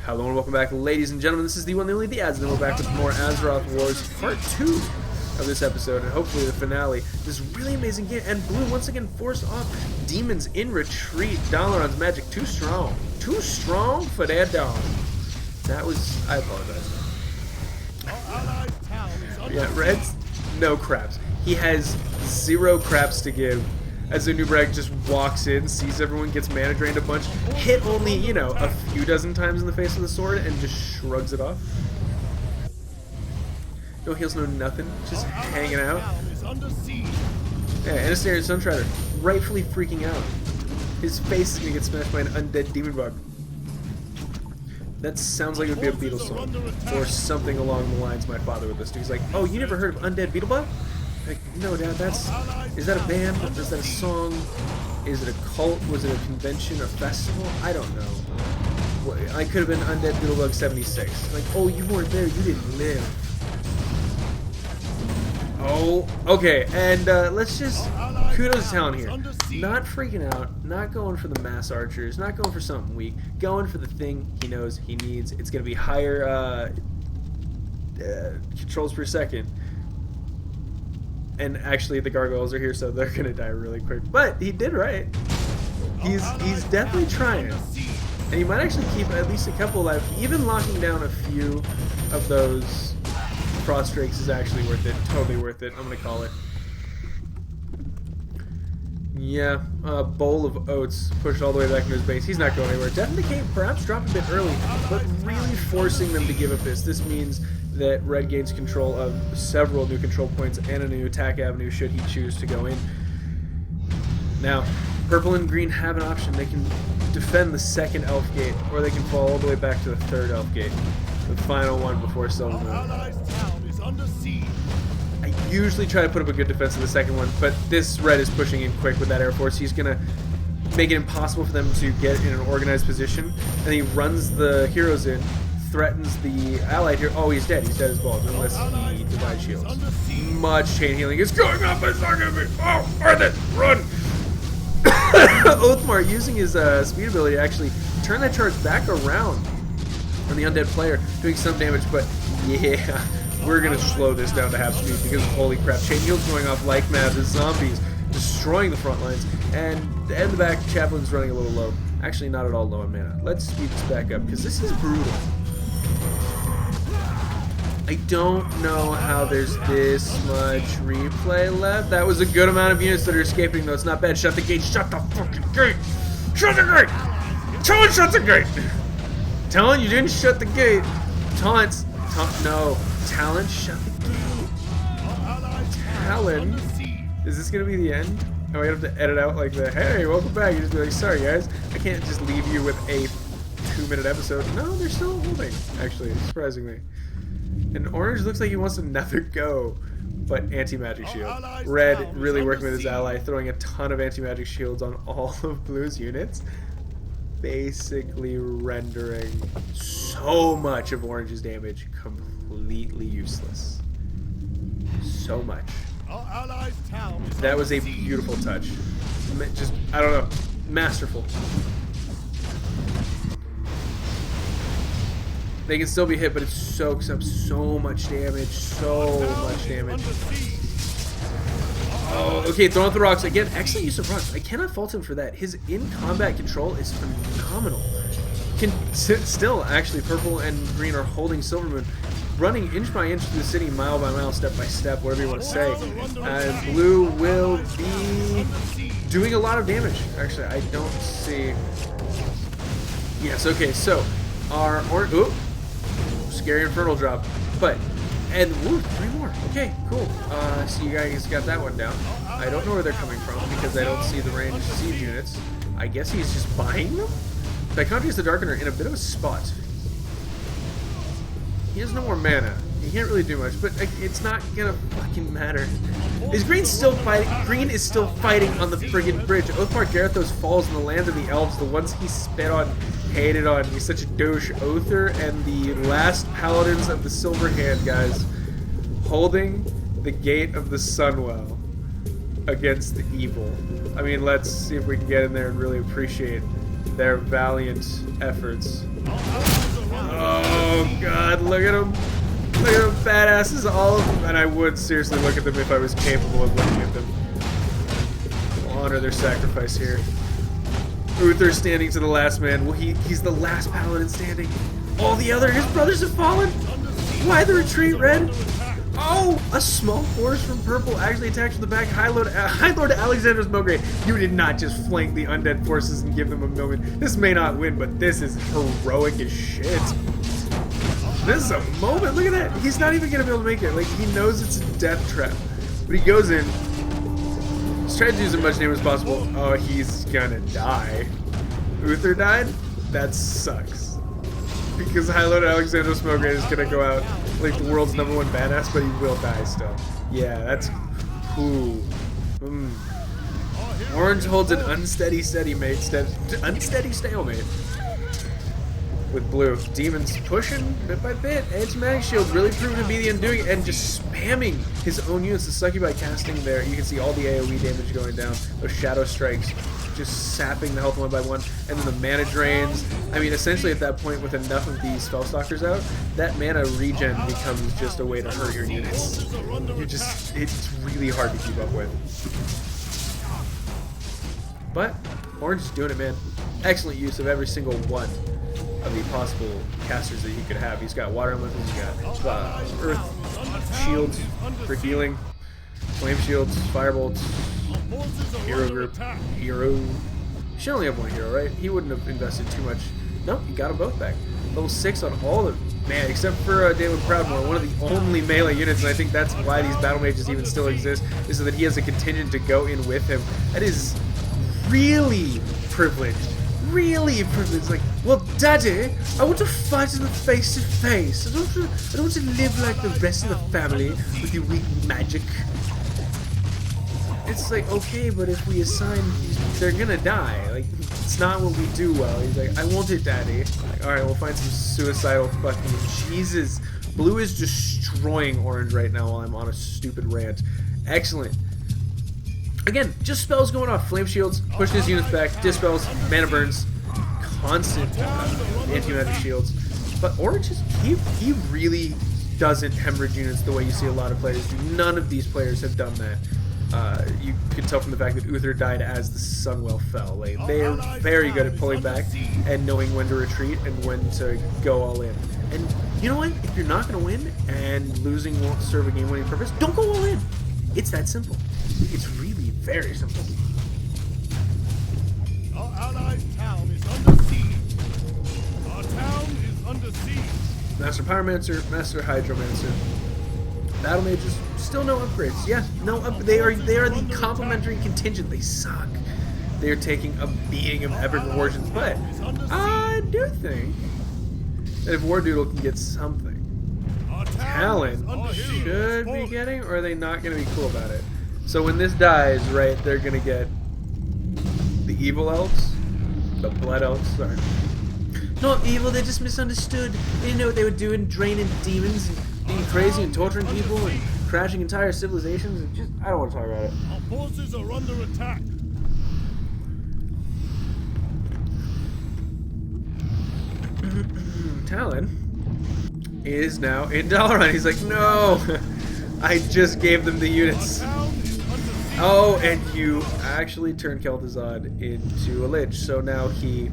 Hello and welcome back, ladies and gentlemen. This is the one and only the Azothan. We're back with more Azeroth Wars Part 2 of this episode, and hopefully the finale. This really amazing game, and Blue once again forced off demons in retreat. Dalaran's magic too strong. Too strong for their dog. That was... I apologize. Yeah, Red's no craps. He has zero craps to give. As Nubrag just walks in, sees everyone, gets mana drained a bunch, hit only, you know, a few dozen times in the face with the sword, and just shrugs it off. No heals, no nothing, just hanging out. Yeah, Anastarian Sunstrider, rightfully freaking out. His face is gonna get smashed by an undead demon bug. That sounds like it would be a Beatles song, or something along the lines my father would listen to. He's like, oh, you never heard of Undead Beetlebug? Like, no, Dad, that's... Is that a band? Is that a song? Is it a cult? Was it a convention? A festival? I don't know. Well, I could have been Undead Beetlebug 76. Like, oh, you weren't there. You didn't live. Oh, okay. And let's just... Kudos to Talon here. Not freaking out. Not going for the mass archers. Not going for something weak. Going for the thing he knows he needs. It's going to be higher controls per second. And actually, the gargoyles are here, so they're gonna die really quick. But he did right. He's definitely trying, and he might actually keep at least a couple alive. Even locking down a few of those frost drakes is actually worth it. Totally worth it. I'm gonna call it. Yeah, bowl of oats pushed all the way back into his base. He's not going anywhere. Death and Decay perhaps dropped a bit early, but really forcing them to give up this. This means that Red gains control of several new control points and a new attack avenue should he choose to go in. Now, Purple and Green have an option. They can defend the second Elf Gate, or they can fall all the way back to the third Elf Gate, the final one before Silver Moon. I usually try to put up a good defense of the second one, but this Red is pushing in quick with that Air Force. He's going to make it impossible for them to get in an organized position, and he runs the heroes in, threatens the allied here. Oh, he's dead. He's dead as balls, unless he divides shields. Much chain healing is going on, but it's not going to be... Oh, Arthur, run! Oathmark using his speed ability to actually turn that charge back around on the undead player, doing some damage, but yeah, we're going to slow this down to half speed because holy crap, chain heals going off like mad. The zombies destroying the front lines, and at the back, Chaplain's running a little low. Actually, not at all low on mana. Let's speed this back up, because this is brutal. I don't know how there's this much replay left. That was a good amount of units that are escaping, though. It's not bad. Shut the gate. Shut the fucking gate. Shut the gate. Talon, shut the gate. Talon, you didn't shut the gate. No. Talon, shut the gate. Talon. Is this going to be the end? Oh, we have to edit out like the, hey, welcome back. You just be like, sorry, guys. I can't just leave you with a 2-minute episode. No, they're still holding, actually, surprisingly. And Orange looks like he wants to never go, but anti-magic shield. Red really working with his ally, throwing a ton of anti-magic shields on all of Blue's units, basically rendering so much of Orange's damage completely useless. So much. That was a beautiful touch. Just, I don't know, masterful. They can still be hit, but it soaks up so much damage. So much damage. Oh, okay, throwing out the rocks. Again, excellent use of rocks. I cannot fault him for that. His in-combat control is phenomenal. Still, actually, Purple and Green are holding Silver Moon, running inch by inch through the city, mile by mile, step by step, whatever you want to say. Blue will be doing a lot of damage. Actually, I don't see... Yes, okay, so our... Ooh. Scary Infernal drop, but, and woo, 3 more. Okay, cool. So you guys got that one down. I don't know where they're coming from because I don't see the ranged siege units. I guess he's just buying them? By contrast, the Darkener in a bit of a spot. He has no more mana. He can't really do much, but it's not gonna fucking matter. Is Green still fighting? Green is still fighting on the friggin' bridge. Oathmark Garethos falls in the land of the elves, the ones he spit on, hated on. He's such a douche. Oather and the last paladins of the Silver Hand, guys, holding the gate of the Sunwell against the evil. I mean, let's see if we can get in there and really appreciate their valiant efforts. Look at them. Look at them, badasses, all of them. And I would seriously look at them if I was capable of looking at them. We'll honor their sacrifice here. Uther standing to the last man. Well, he's the last paladin standing. All his brothers have fallen. Why the retreat, Red? Oh, a small force from purple actually attacked from the back. High Lord Alexander's Mograve. You did not just flank the undead forces and give them a moment. This may not win, but this is heroic as shit. This is a moment. Look at that. He's not even going to be able to make it. Like, he knows it's a death trap. But he goes in. He's trying to do as much damage as possible. Oh, he's going to die. Uther died? That sucks. Because High Lord Alexander Smograve is going to go out like the world's #1 badass, but he will die still. Yeah, that's... Ooh. Orange holds an unsteady stalemate with blue. Demons pushing bit by bit. Edge Mag Shield really proving to be the undoing and just spamming his own units. The Succubi casting there. You can see all the AoE damage going down. Those Shadow Strikes just sapping the health one by one. And then the mana drains. I mean, essentially at that point with enough of these Spellstalkers out, that mana regen becomes just a way to hurt your units. It's really hard to keep up with. But Orange is doing it, man. Excellent use of every single one of the possible casters that he could have. He's got water elementals, he's got earth shields for healing, flame shields, firebolts, hero group, hero. You should only have one hero, right? He wouldn't have invested too much. Nope, he got them both back. Level 6 on all of them. Man, except for David Proudmoore, one of the only melee units, and I think that's why these battle mages even still exist, is so that he has a contingent to go in with him. That is really privileged. Really privileged. Like, well, Daddy, I want to fight in the face-to-face. I don't want to live like the rest of the family with your weak magic. It's like, okay, but if we assign these, they're gonna die. Like, it's not what we do well. He's like, I want it, Daddy. Like, alright, we'll find some suicidal fucking... Jesus. Blue is destroying Orange right now while I'm on a stupid rant. Excellent. Again, just spells going off. Flame shields, pushing his units back, dispels, mana burns, constant anti-magic shields. But Orange is, he really doesn't hemorrhage units the way you see a lot of players do. None of these players have done that. You can tell from the fact that Uther died as the Sunwell fell. Like, they are very good at pulling back and knowing when to retreat and when to go all in. And you know what? If you're not going to win and losing won't serve a game-winning purpose, don't go all in. It's that simple. It's really very simple. Our allies' town is under siege. Our town is under siege. Master Pyromancer, Master Hydromancer. Battle Mages, still no upgrades. Yeah, no they are the complementary contingent. They suck. They are taking a beating of epic proportions, but I do think that if Wardoodle can get something, Talon should be getting, or are they not going to be cool about it? So when this dies, right, they're going to get the evil elves, the blood elves, sorry. Not evil, they just misunderstood. They didn't know what they were doing, draining demons and being crazy and torturing people and crashing entire civilizations. And just, I don't want to talk about it. Our forces are under attack. Talon is now in Dalaran. He's like, no, I just gave them the units. Oh, and you actually turned Kel'Thuzad into a Lich, so now he's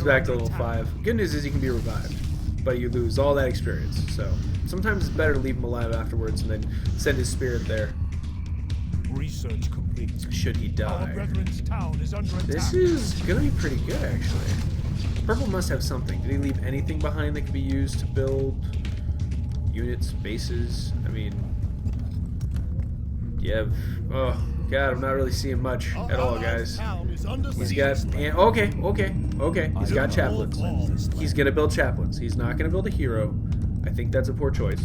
back to level 5. Good news is he can be revived, but you lose all that experience, so sometimes it's better to leave him alive afterwards and then send his spirit there. Research complete. Should he die. Our brethren's town is under attack. This is gonna be pretty good, actually. Purple must have something. Did he leave anything behind that could be used to build units, bases? I mean... Yeah, oh god, I'm not really seeing much at all, guys. He's got, okay. He's got chaplains. He's gonna build chaplains. He's not gonna build a hero. I think that's a poor choice.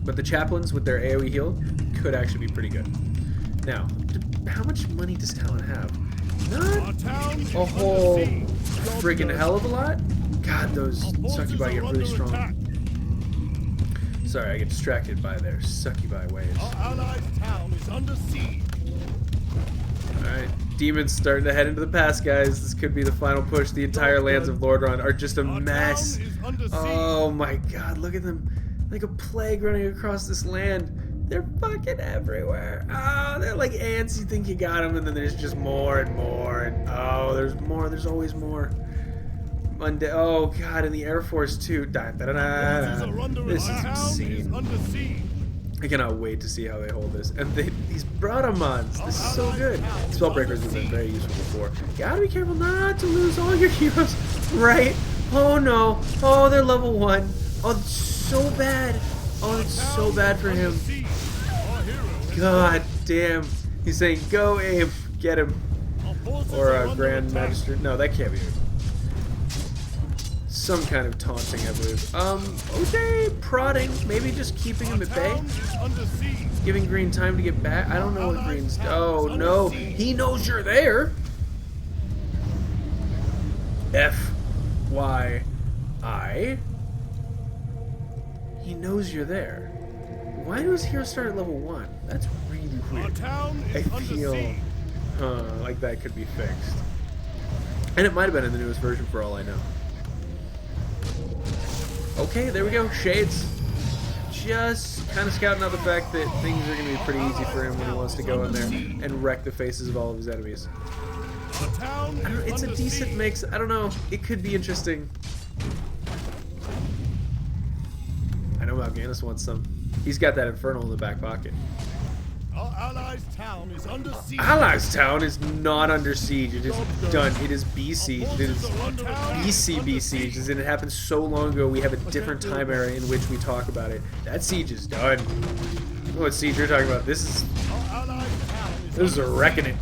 But the chaplains with their AoE heal could actually be pretty good. Now, how much money does Talon have? Not a whole friggin' hell of a lot. God, those succubi get really strong. Sorry, I get distracted by their succubi waves. Our allied town is under siege. Alright, Demons starting to head into the pass, guys. This could be the final push. The entire lands of Lordran are just a mess. Oh my god, look at them. Like a plague running across this land. They're fucking everywhere. Oh, they're like ants. You think you got them, and then there's just more and more. And oh, there's more. There's always more. Monday. Oh god, and the Air Force too. Da, da, da, da, da. This is insane. I cannot wait to see how they hold this. And these Bradamans, this is so good. Spellbreakers have been very useful before. Gotta be careful not to lose all your heroes. Right? Oh no. Oh, they're level 1. Oh, it's so bad. Oh, it's so bad for him. God damn. He's saying, go aim. Get him. Or a Grand Magistrate. No, that can't be it. Some kind of taunting, I believe. Okay, prodding. Maybe just keeping him at bay. Giving Green time to get back. I don't know what Green's... Oh, no. He knows you're there. F-Y-I. He knows you're there. Why do his heroes start at level 1? That's really weird. I feel... like that could be fixed. And it might have been in the newest version for all I know. Okay, there we go. Shades. Just kind of scouting out the fact that things are going to be pretty easy for him when he wants to go in there and wreck the faces of all of his enemies. It's a decent mix. I don't know. It could be interesting. I know Mal'Ganis wants some. He's got that Infernal in the back pocket. Our allies' town is under siege. Allies' town is not under siege. It is done. It is besieged. It is BC besieged. And it happened so long ago. We have a different time era in which we talk about it. That siege is done. I know what siege you're talking about. This is a reckoning.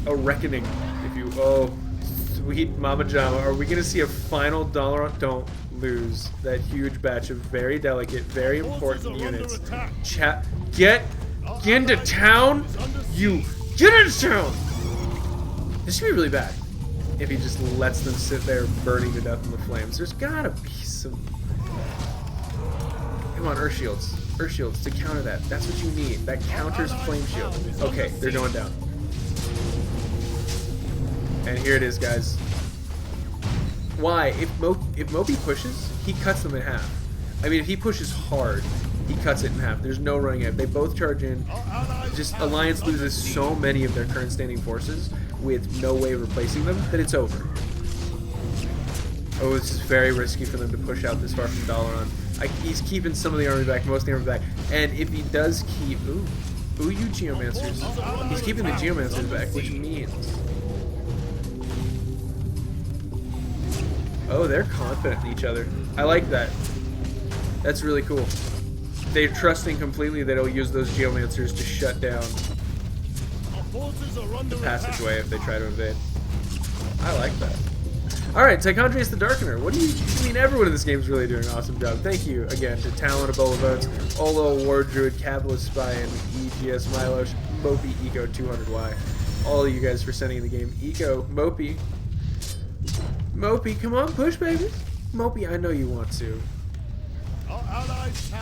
A reckoning, if you. Oh, sweet Mama Jama. Are we gonna see a final dollar? Don't lose that huge batch of very delicate, very important units. Get into town. You get into town. This should be really bad if he just lets them sit there burning to death in the flames. There's gotta be some. Come on, Earth Shields. Earth Shields to counter that. That's what you need. That counters Flame Shield. Okay, they're going down. And here it is, guys. Why? If Mopi pushes, he cuts them in half. I mean, if he pushes hard, he cuts it in half. There's no running it. They both charge in. Just Alliance loses so many of their current standing forces with no way of replacing them that it's over. Oh, this is very risky for them to push out this far from Dalaran. He's keeping some of the army back, most of the army back. And if he does keep... Ooh, you Geomancers. He's keeping the Geomancers back, which means... Oh, they're confident in each other. I like that. That's really cool. They're trusting completely that he'll use those Geomancers to shut down the passageway if they try to invade. I like that. Alright, Tychondrius the Darkener. What do you mean? Everyone in this game is really doing an awesome job. Thank you again to Talon, Ebola Votes, Olo, War Druid, Capitalist Spy, and EGS Milosh, Mopi, Eco 200Y. All of you guys for sending in the game. Eco, Mopi. Mopi, come on, push, baby. Mopi, I know you want to.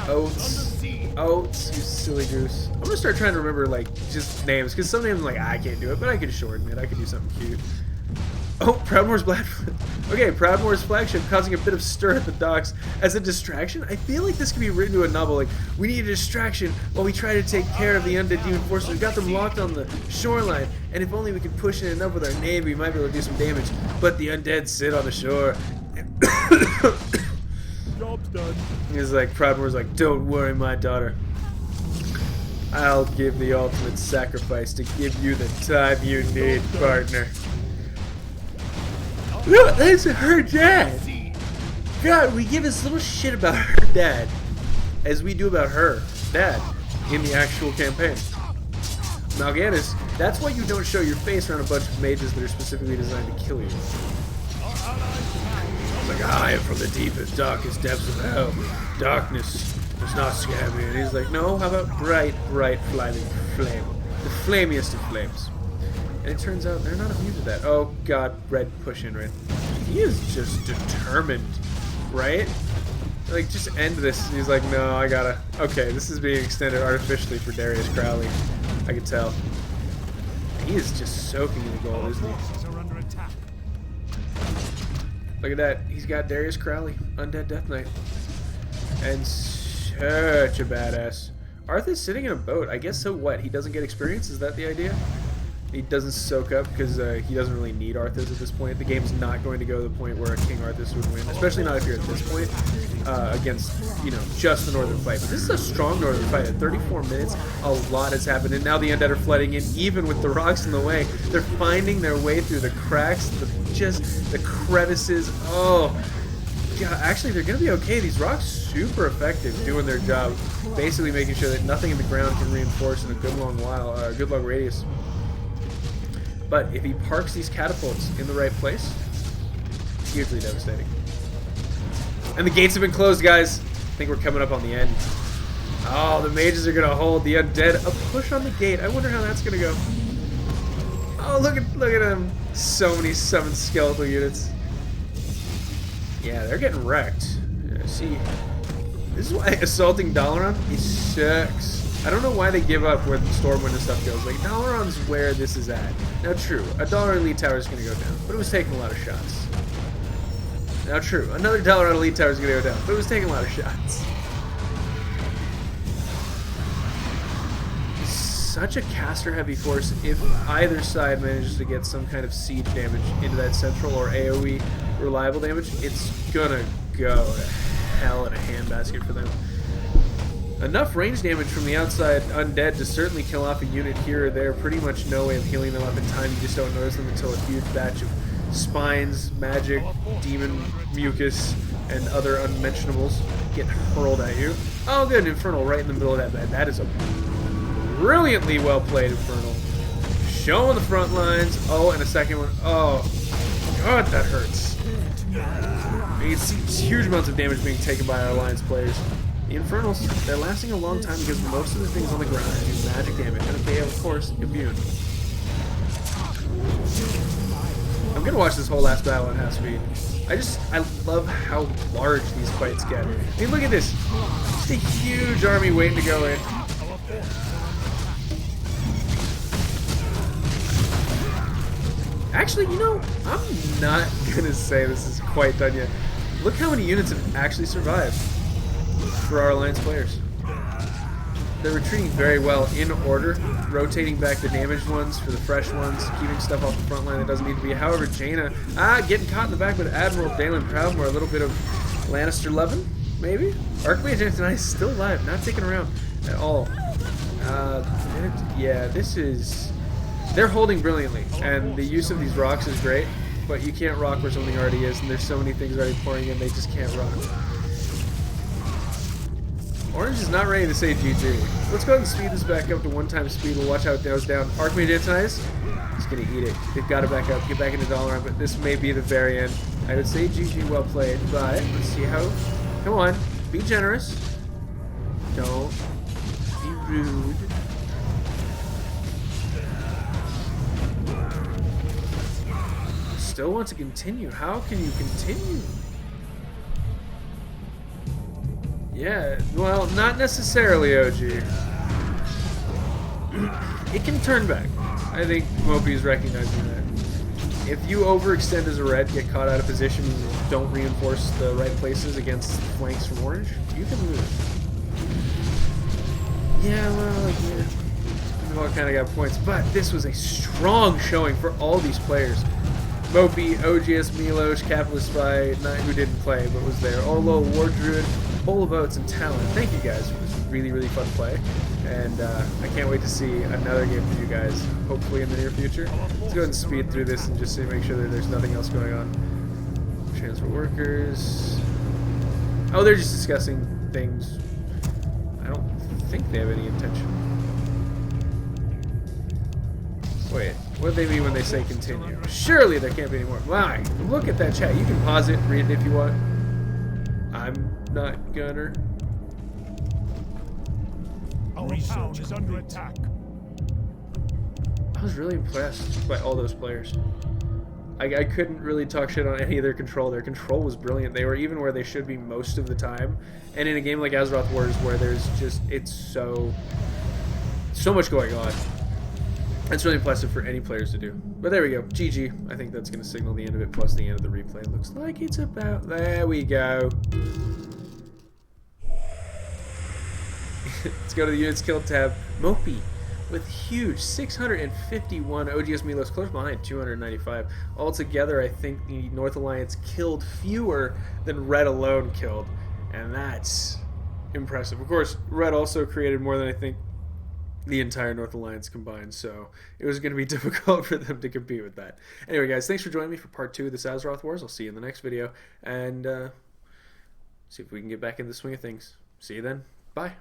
Oats, you silly goose. I'm gonna start trying to remember, like, just names, because some names, like, I can't do it, but I can shorten it. I can do something cute. Oh, Proudmoore's Blackfoot. Okay, Proudmoore's flagship causing a bit of stir at the docks as a distraction. I feel like this could be written to a novel. Like, we need a distraction while we try to take care of the undead demon forces. We've got them locked on the shoreline, and if only we could push in enough with our navy, we might be able to do some damage. But the undead sit on the shore. Job's done. He's like, Proudmoore's like, don't worry, my daughter. I'll give the ultimate sacrifice to give you the time you need, partner. Look, that's her dad. God, we give this little shit about her dad as we do about her dad in the actual campaign. Mal'Ganis, that's why you don't show your face around a bunch of mages that are specifically designed to kill you. Like, I am from the deepest, darkest depths of hell. Darkness does not scare me. And he's like, no, how about bright, bright, flaming flame? The flamiest of flames. And it turns out they're not immune to that. Oh god, Red push in right. He is just determined, right? Like, just end this. He's like, no, I gotta. Okay, this is being extended artificially for Darius Crowley. I can tell. He is just soaking in the gold, isn't he? Forces are under attack. Look at that. He's got Darius Crowley, Undead Death Knight. And such a badass. Arthur's sitting in a boat. I guess so what? He doesn't get experience? Is that the idea? He doesn't soak up because he doesn't really need Arthas at this point. The game's not going to go to the point where a King Arthas would win, especially not if you're at this point against, you know, just the Northern fight. But this is a strong Northern fight. At 34 minutes, a lot has happened, and now the Undead are flooding in, even with the rocks in the way. They're finding their way through the cracks, the crevices. Oh, yeah, actually, they're going to be okay. These rocks super effective doing their job, basically making sure that nothing in the ground can reinforce in a good long while, good long radius. But if he parks these catapults in the right place, hugely devastating. And the gates have been closed, guys. I think we're coming up on the end. Oh, the mages are going to hold the undead. A push on the gate. I wonder how that's going to go. Oh, look at him. So many summoned skeletal units. Yeah, they're getting wrecked. See, this is why assaulting Dalaran, he sucks. I don't know why they give up when Stormwind and stuff goes. Like, Dalaran's where this is at. Now, true, a Dalaran Elite Tower is going to go down, but it was taking a lot of shots. Now, true, another Dalaran Elite Tower is going to go down, but it was taking a lot of shots. Such a caster-heavy force. If either side manages to get some kind of siege damage into that central or AoE reliable damage, it's gonna go to hell in a handbasket for them. Enough range damage from the outside undead to certainly kill off a unit here or there. Pretty much no way of healing them up in time. You just don't notice them until a huge batch of spines, magic, demon, mucus, and other unmentionables get hurled at you. Oh, good, Infernal right in the middle of that bed. That is a brilliantly well played Infernal. Showing the front lines. Oh, and a second one. Oh, God, that hurts. You can see huge amounts of damage being taken by our Alliance players. The Infernals, they're lasting a long time because most of the things on the ground do magic damage, and they are, of course, immune. I'm gonna watch this whole last battle at half speed. I love how large these fights get. I mean, look at this. Just a huge army waiting to go in. Actually, you know, I'm not gonna say this is quite done yet. Look how many units have actually survived for our Alliance players. They're retreating very well in order, rotating back the damaged ones for the fresh ones, keeping stuff off the front line that doesn't need to be. However, Jaina, getting caught in the back with Admiral Dalen Proudmoore, a little bit of Lannister loving, maybe? Archmage Anthony is still alive, not taken around at all. Yeah, this is... They're holding brilliantly, and the use of these rocks is great, but you can't rock where something already is, and there's so many things already pouring in, they just can't rock. Orange is not ready to say GG. Let's go ahead and speed this back up to one-time speed. We'll watch how it goes down. Archmage Antonize, he's going to eat it. They've got to back up, get back into Dalaran, but this may be the very end. I would say GG, well played, but let's see how... Come on, be generous. Don't be rude. Still want to continue. How can you continue? Yeah, well, not necessarily, OG. It can turn back. I think Mopi is recognizing that. If you overextend as a red, get caught out of position, and don't reinforce the right places against flanks from orange, you can lose. Yeah, well, yeah. We've all kind of got points, but this was a strong showing for all these players. Mopi, OGS, Milos, Capitalist Spy, not who didn't play but was there, Orlo, War Druid, Bowl of Oats, and Talon. Thank you guys for this really, really fun play, and I can't wait to see another game for you guys, hopefully in the near future. Let's go ahead and speed through this and just make sure that there's nothing else going on. Transfer workers. Oh, they're just discussing things. I don't think they have any intention. Wait, what do they mean when they say continue? Surely there can't be any more. Why? Look at that chat. You can pause it, read it if you want. I'm not gonna. Our town is under attack. I was really impressed by all those players. I couldn't really talk shit on any of their control. Their control was brilliant. They were even where they should be most of the time. And in a game like Azeroth Wars, where there's just, it's so much going on. It's really impressive for any players to do. But there we go. GG. I think that's going to signal the end of it, plus the end of the replay. Looks like it's about... There we go. Let's go to the units killed tab. Mopi with huge 651. OGS Milos close behind 295. Altogether, I think the North Alliance killed fewer than Red alone killed. And that's impressive. Of course, Red also created more than I think the entire North Alliance combined, so it was going to be difficult for them to compete with that. Anyway, guys, thanks for joining me for part 2 of this Azeroth Wars. I'll see you in the next video, and see if we can get back in the swing of things. See you then. Bye.